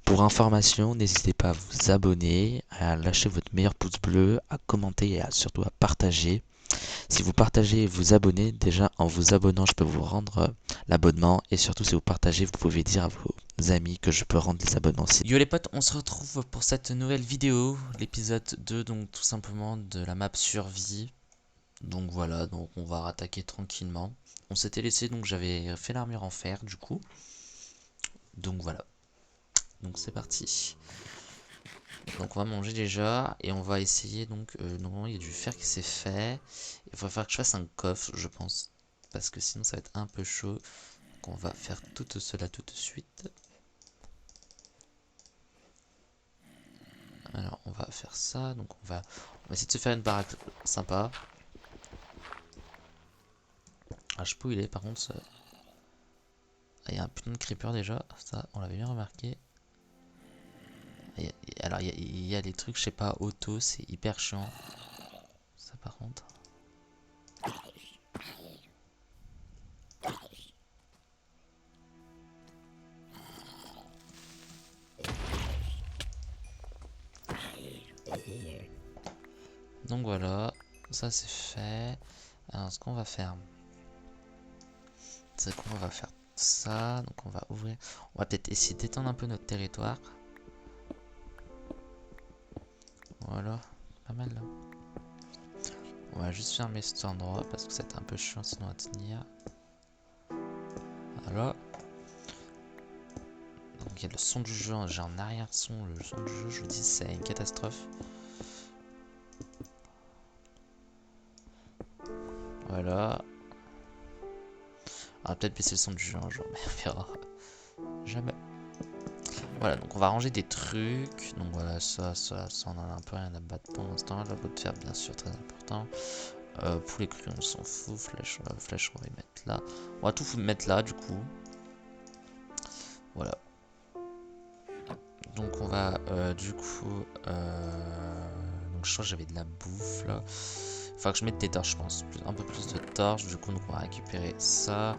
Pour information, n'hésitez pas à vous abonner, à lâcher votre meilleur pouce bleu, à commenter et surtout à partager. Si vous partagez et vous abonnez, déjà en vous abonnant, je peux vous rendre l'abonnement. Et surtout, si vous partagez, vous pouvez dire à vos amis que je peux rendre les abonnements aussi. Yo les potes, on se retrouve pour cette nouvelle vidéo, l'épisode 2, donc tout simplement de la map survie. Donc voilà, donc on va rattaquer tranquillement. On s'était laissé, donc j'avais fait l'armure en fer du coup. Donc voilà, donc c'est parti. Donc on va manger déjà et on va essayer donc normalement il y a du fer qui s'est fait. Il va falloir que je fasse un coffre je pense parce que sinon ça va être un peu chaud. Donc on va faire tout cela tout de suite. Alors on va faire ça donc on va essayer de se faire une baraque sympa. Ah je sais pas où il est par contre ça... Ah, il y a un putain de creeper déjà, ça on l'avait bien remarqué. Alors il y a les trucs je sais pas auto c'est hyper chiant. Ça par contre. Donc voilà, ça c'est fait. Alors ce qu'on va faire, c'est qu'on va faire ça. Donc on va ouvrir. On va peut-être essayer d'étendre un peu notre territoire. Voilà, pas mal là. On va juste fermer cet endroit parce que c'est un peu chiant sinon à tenir. Voilà. Donc il y a le son du jeu, j'ai en arrière son, le son du jeu, je vous dis c'est une catastrophe. Voilà. On va peut-être baisser le son du jeu un jour, mais on verra. Jamais. Voilà, donc on va ranger des trucs. Donc voilà, ça on en a un peu rien à battre pour l'instant. La botte de fer, bien sûr, très important. Poulet cru, on s'en fout. Flèche, on va y mettre là. On va tout mettre là, du coup. Voilà. Donc on va, du coup... donc je crois que j'avais de la bouffe, là. Il faut que je mette des torches, je pense. Un peu plus de torches. Du coup, donc on va récupérer ça.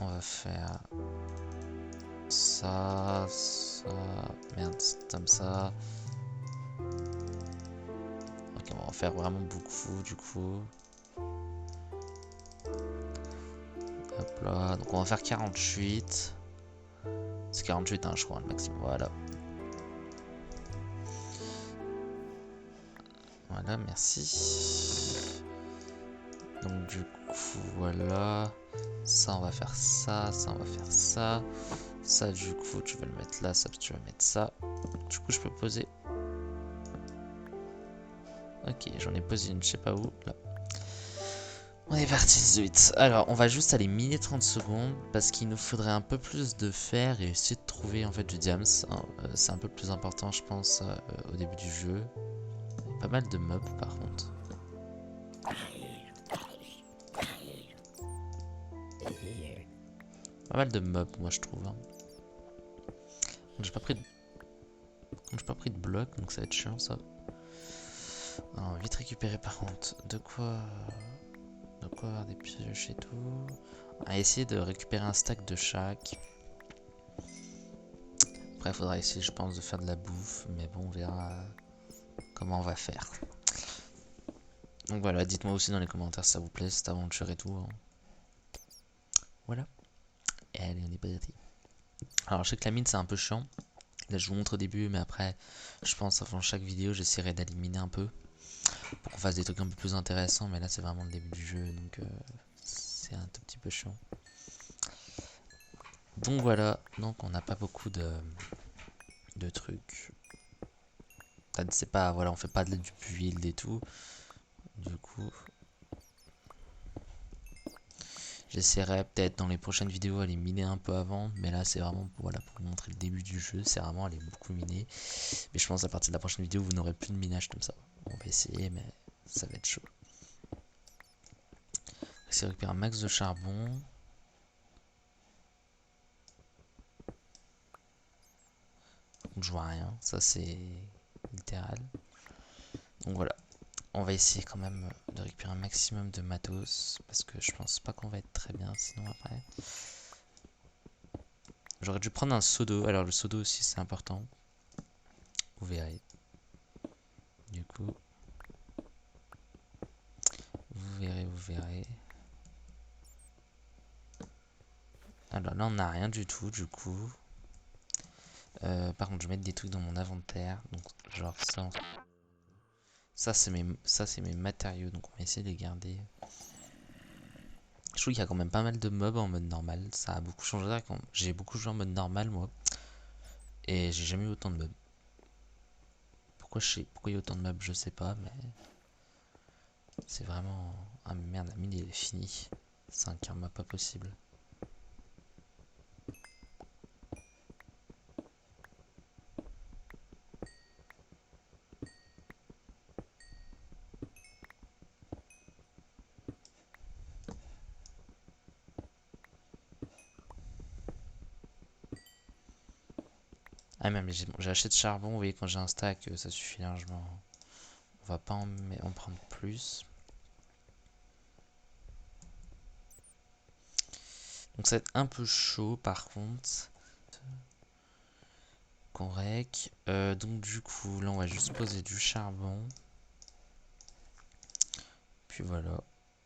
On va faire... ça, merde, c'est comme ça. Ok, on va en faire vraiment beaucoup du coup. Hop là, donc on va faire 48. C'est 48 hein, je crois, le maximum, voilà. Voilà, merci. Donc du coup, voilà. Ça, on va faire ça, ça, on va faire ça. Ça, du coup, tu vas le mettre là, ça, tu vas mettre ça. Du coup, je peux poser... Ok, j'en ai posé une, je sais pas où, là. On est parti 18. Alors, on va juste aller miner 30 secondes parce qu'il nous faudrait un peu plus de fer et essayer de trouver en fait du diams. C'est un peu plus important, je pense, au début du jeu. Il y a pas mal de mobs par contre. Pas mal de mobs, moi je trouve. Hein. J'ai pas pris de... J'ai pas pris de blocs, donc ça va être chiant ça. Alors, vite récupérer par contre. De quoi avoir des pioches et tout. On va essayer de récupérer un stack de chaque. Après, il faudra essayer, je pense, de faire de la bouffe. Mais bon, on verra comment on va faire. Donc voilà, dites-moi aussi dans les commentaires si ça vous plaît, cette aventure et tout. Hein. Voilà. Et allez, on est parti. Alors, je sais que la mine, c'est un peu chiant. Là, je vous montre au début, mais après, je pense, avant chaque vidéo, j'essaierai d'éliminer un peu. Pour qu'on fasse des trucs un peu plus intéressants. Mais là, c'est vraiment le début du jeu, donc c'est un tout petit peu chiant. Donc voilà, donc on n'a pas beaucoup de trucs. C'est pas, voilà, on fait pas du build et tout. Du coup, j'essaierai peut-être dans les prochaines vidéos aller miner un peu avant. Mais là, c'est vraiment voilà, pour vous montrer le début du jeu. C'est vraiment aller beaucoup miner. Mais je pense à partir de la prochaine vidéo, vous n'aurez plus de minage comme ça. On va essayer, mais ça va être chaud. C'est récupérer un max de charbon. Donc je vois rien. Ça, c'est littéral. Donc voilà. On va essayer quand même de récupérer un maximum de matos. Parce que je pense pas qu'on va être très bien sinon après. J'aurais dû prendre un seau d'eau. Alors le seau d'eau aussi c'est important. Vous verrez. Du coup. Vous verrez, vous verrez. Alors là on n'a rien du tout du coup. Par contre je vais mettre des trucs dans mon inventaire. Donc genre ça. Ça c'est mes matériaux. Donc on va essayer de les garder. Je trouve qu'il y a quand même pas mal de mobs en mode normal. Ça a beaucoup changé. J'ai beaucoup joué en mode normal moi. Et j'ai jamais eu autant de mobs. Pourquoi il y a autant de mobs, je sais pas, mais c'est vraiment. Ah merde, la mine il est fini. C'est un karma pas possible. Ah même j'ai acheté de charbon, vous voyez quand j'ai un stack, ça suffit largement. On va pas en prendre plus. Donc ça va être un peu chaud par contre. Correct. Donc du coup là on va juste poser du charbon. Puis voilà.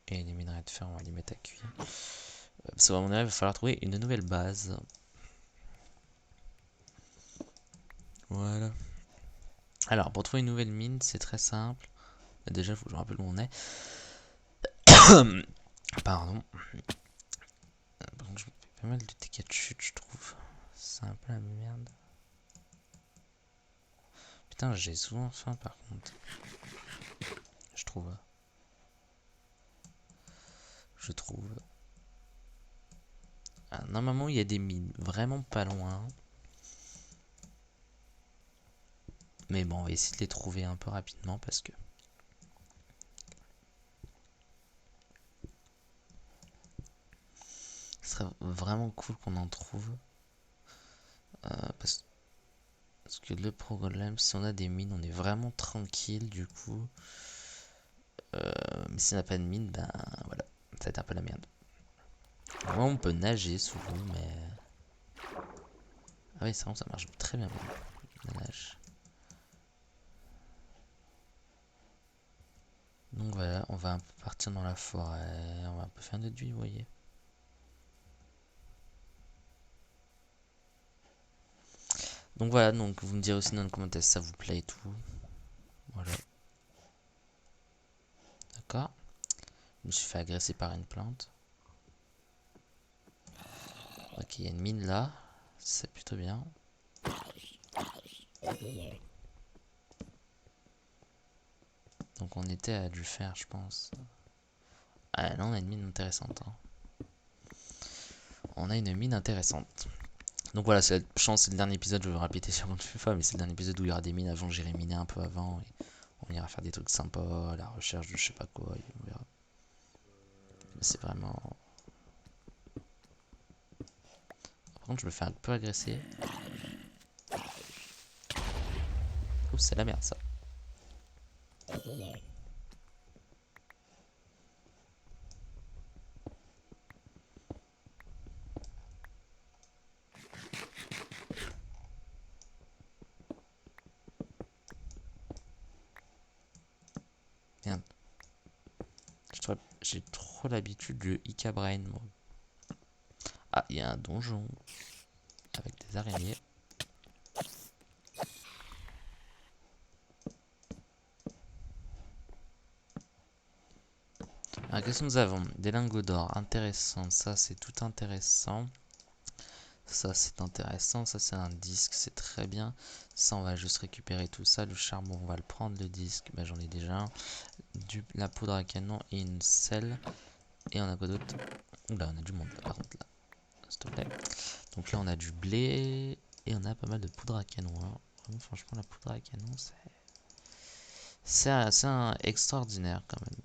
Et les minerais de fer on va les mettre à cuire. Parce qu'à mon avis il va falloir trouver une nouvelle base. Voilà. Alors pour trouver une nouvelle mine c'est très simple. Déjà il faut que je me rappelle où on est. Pardon. Par contre je me fais pas mal de dégâts de chute je trouve. C'est un peu la merde. Putain j'ai souvent faim par contre. Je trouve. Je trouve. Ah, normalement il y a des mines vraiment pas loin. Mais bon on va essayer de les trouver un peu rapidement parce que ce serait vraiment cool qu'on en trouve. Parce que le problème, si on a des mines, on est vraiment tranquille du coup. Mais si on n'a pas de mine, ben voilà, ça va être un peu la merde. Moi, on peut nager sous l'eau, mais. Ah oui, c'est bon, ça marche très bien. La nage. Donc voilà, on va un peu partir dans la forêt. On va un peu faire notre vie, vous voyez. Donc voilà, donc vous me direz aussi dans les commentaires si ça vous plaît et tout. Voilà. D'accord. Je me suis fait agresser par une plante. Ok, il y a une mine là. C'est plutôt bien. Donc on était à du faire, je pense. Ah là, on a une mine intéressante. Hein. On a une mine intéressante. Donc voilà, c'est la chance, c'est le dernier épisode, je vais le répéter sur une fois, mais c'est le dernier épisode où il y aura des mines avant, j'irai miner un peu avant. Et on ira faire des trucs sympas, la recherche de je sais pas quoi, et on verra. Mais c'est vraiment. Par contre, je me fais un peu agresser. Ouh, c'est la merde ça. Merde. J'ai trop l'habitude du Ika Brain, moi. Ah, il y a un donjon avec des araignées. Alors, qu'est-ce que nous avons? Des lingots d'or, intéressant. Ça, c'est tout intéressant. Ça, c'est intéressant. Ça, c'est un disque, c'est très bien. Ça, on va juste récupérer tout ça. Le charbon, on va le prendre. Le disque, bah, j'en ai déjà un. La poudre à canon et une selle. Et on a quoi d'autre? Oula, on a du monde là, par contre, là. S'il te plaît. Donc là, on a du blé. Et on a pas mal de poudre à canon. Hein. Vraiment, franchement, la poudre à canon, c'est extraordinaire quand même.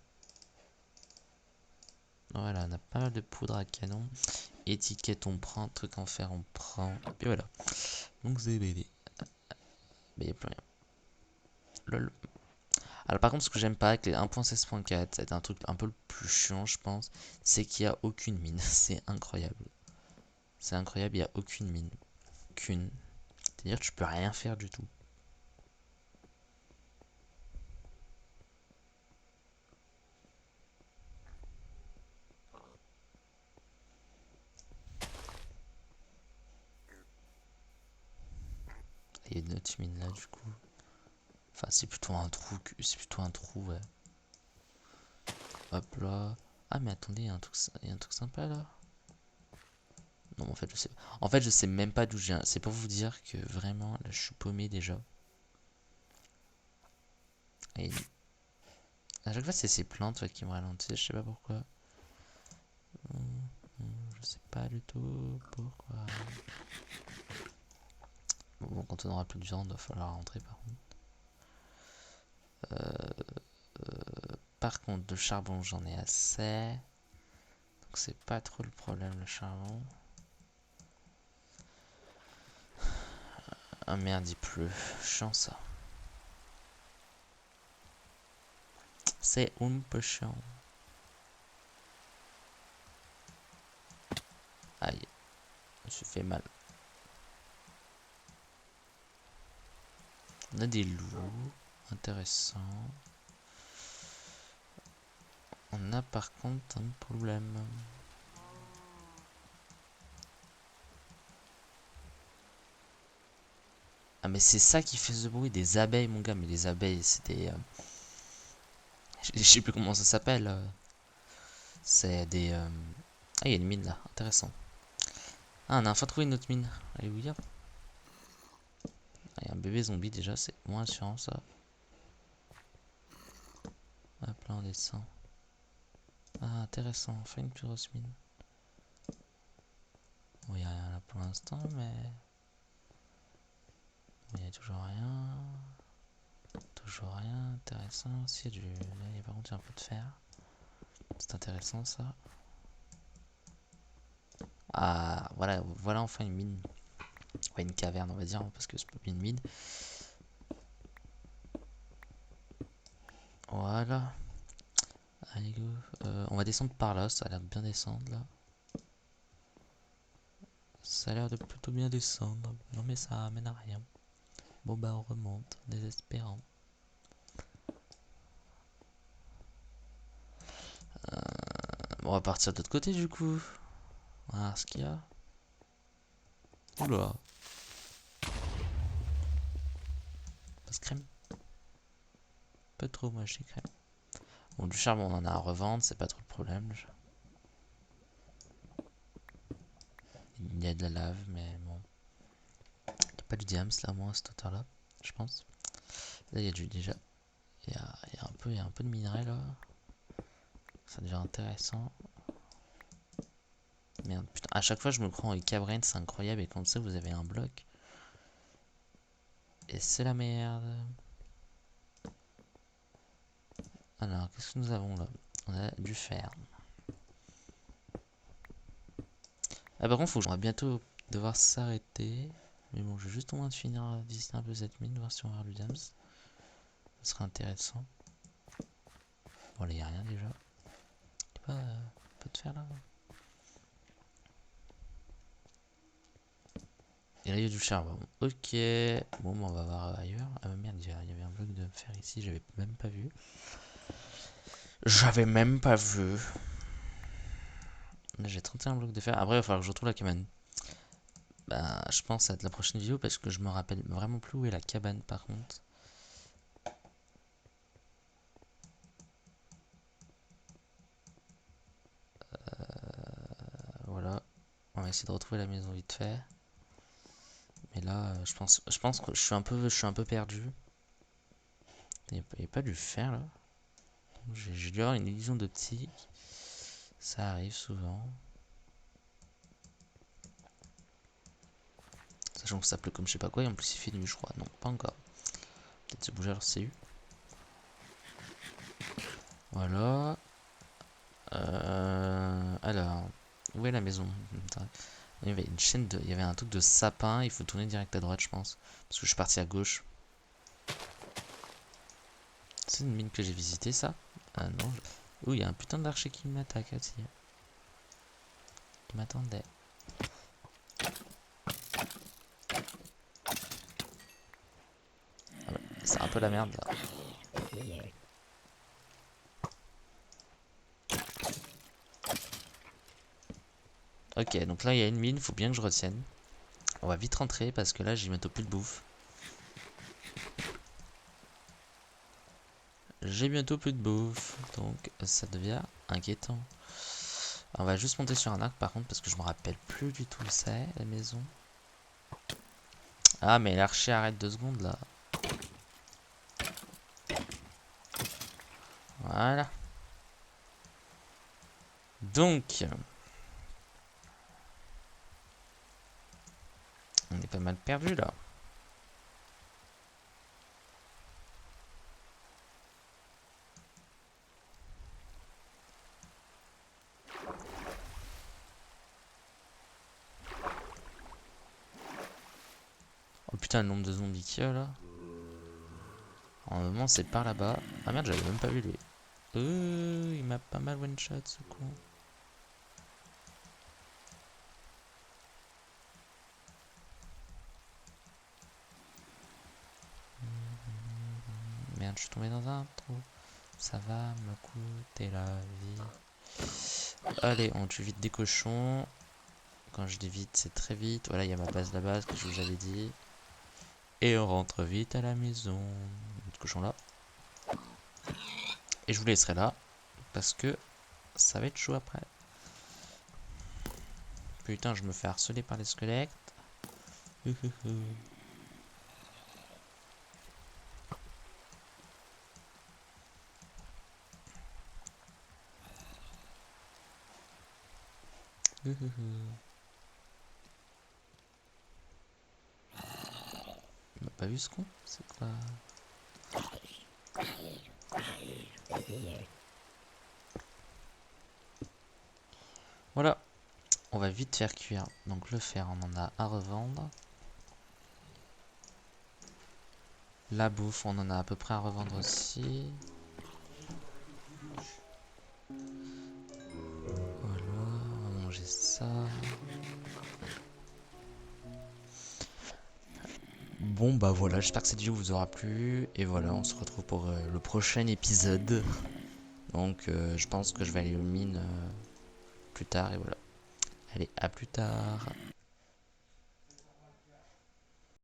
Voilà, on a pas mal de poudre à canon. Étiquette, on prend. Truc en fer, on prend. Et voilà. Donc, c'est BD. Mais il n'y a plus rien. Lol. Alors, par contre, ce que j'aime pas avec les 1.16.4, c'est un truc un peu le plus chiant, je pense, c'est qu'il n'y a aucune mine. C'est incroyable. C'est incroyable, il n'y a aucune mine. aucune. C'est-à-dire que je peux rien faire du tout. Il y a une autre mine là du coup. Enfin c'est plutôt un trou. C'est plutôt un trou, ouais. Hop là. Ah mais attendez, il y a un truc sympa là. Non, en fait, je sais pas. En fait, je sais même pas d'où je viens. C'est pour vous dire que vraiment, là, je suis paumé déjà. Et à chaque fois, c'est ces plantes qui me ralentissent. Je sais pas pourquoi. Je sais pas du tout pourquoi. Bon, quand on aura plus de viande, il va falloir rentrer par contre. Par contre, de charbon, j'en ai assez. Donc, c'est pas trop le problème, le charbon. Ah merde, il pleut. Chiant ça. C'est un peu chiant. Aïe, je me suis fait mal. On a des loups. Intéressant. On a par contre un problème. Ah mais c'est ça qui fait ce bruit, des abeilles mon gars, mais les abeilles c'était... je sais plus comment ça s'appelle. C'est des... Ah il y a une mine là, intéressant. Ah on a enfin trouvé une autre mine. Allez oui. Il y a un bébé zombie déjà, c'est moins assurant ça. Hop là on descend. Ah intéressant, enfin une plus grosse mine. Bon il y a rien là pour l'instant mais... Il y a toujours rien. Toujours rien, intéressant. Si, du... Là, il y a par contre un peu de fer. C'est intéressant ça. Ah, voilà, voilà enfin une mine. Ouais, une caverne, on va dire, parce que c'est pas une mine. Voilà. Allez, go. On va descendre par là, ça a l'air de bien descendre là. Ça a l'air de plutôt bien descendre. Non, mais ça amène à rien. Bon, bah, on remonte, désespérant. Bon, on va partir de l'autre côté du coup. On va voir ce qu'il y a. Oula. Passe crème. Pas trop, moi, chez crème. Bon, du charbon, on en a à revendre, c'est pas trop le problème. Il y a de la lave, mais bon. Il n'y a pas du diams là, moi, à cette hauteur-là, je pense. Là, il y a du déjà. Il y a un peu de minerai là. Ça devient intéressant. Merde, putain, à chaque fois je me crois en Cabraine, c'est incroyable. Et comme ça, vous avez un bloc. Et c'est la merde. Alors, qu'est-ce que nous avons là? On a du fer. Ah, par contre, on va bientôt devoir s'arrêter. Mais bon, je vais juste au moins finir de visiter un peu cette mine, voir si on va avoir du diams. Ce serait intéressant. Bon, là, il n'y a rien déjà. Pas de fer là. Et là, il y a du charbon. Ok. Bon, on va voir ailleurs. Ah, merde, il y avait un bloc de fer ici, j'avais même pas vu. J'avais même pas vu. Là, j'ai 31 blocs de fer. Après, il va falloir que je retrouve la cabane. Bah, je pense à la prochaine vidéo parce que je me rappelle vraiment plus où est la cabane par contre. Voilà. On va essayer de retrouver la maison vite fait. Mais là, je pense que je suis un peu perdu. Il n'y a pas du fer là. J'ai dû avoir une illusion d'optique. Ça arrive souvent. Sachant que ça pleut comme je sais pas quoi et en plus il fait nuit je crois. Non, pas encore. Peut-être se bouger alors CU. Voilà. Alors, où est la maison? Il y avait une chaîne de... Il y avait un truc de sapin, il faut tourner direct à droite je pense. Parce que je suis parti à gauche. C'est une mine que j'ai visitée ça? Ah non. Ouh, il y a un putain d'archer qui m'attaque aussi. Qui m'attendait. C'est un peu la merde là. Ok, donc là il y a une mine, faut bien que je retienne. On va vite rentrer parce que là j'ai bientôt plus de bouffe. J'ai bientôt plus de bouffe, donc ça devient inquiétant. On va juste monter sur un arc par contre parce que je me rappelle plus du tout où c'est la maison. Ah mais l'archer arrête 2 secondes là. Voilà. Donc, on est pas mal perdu là. Oh putain, le nombre de zombies qu'il y a là. En moment c'est par là-bas. Ah merde, j'avais même pas vu lui. Il m'a pas mal one shot ce con. Merde, je suis tombé dans un trou. Ça va me coûter la vie. Allez, on tue vite des cochons. Quand je dis vite, c'est très vite. Voilà, il y a ma base là-bas, ce que je vous avais dit. Et on rentre vite à la maison. Notre cochon là. Et je vous laisserai là. Parce que ça va être chaud après. Putain, je me fais harceler par les squelettes. Il m'a pas vu ce con. C'est quoi? Voilà. On va vite faire cuire. Donc le fer, on en a à revendre. La bouffe, on en a à peu près à revendre aussi. Voilà, on va manger ça. Bon bah voilà, j'espère que cette vidéo vous aura plu. Et voilà, on se retrouve pour le prochain épisode. Donc je pense que je vais aller aux mines plus tard. Et voilà. Allez, à plus tard.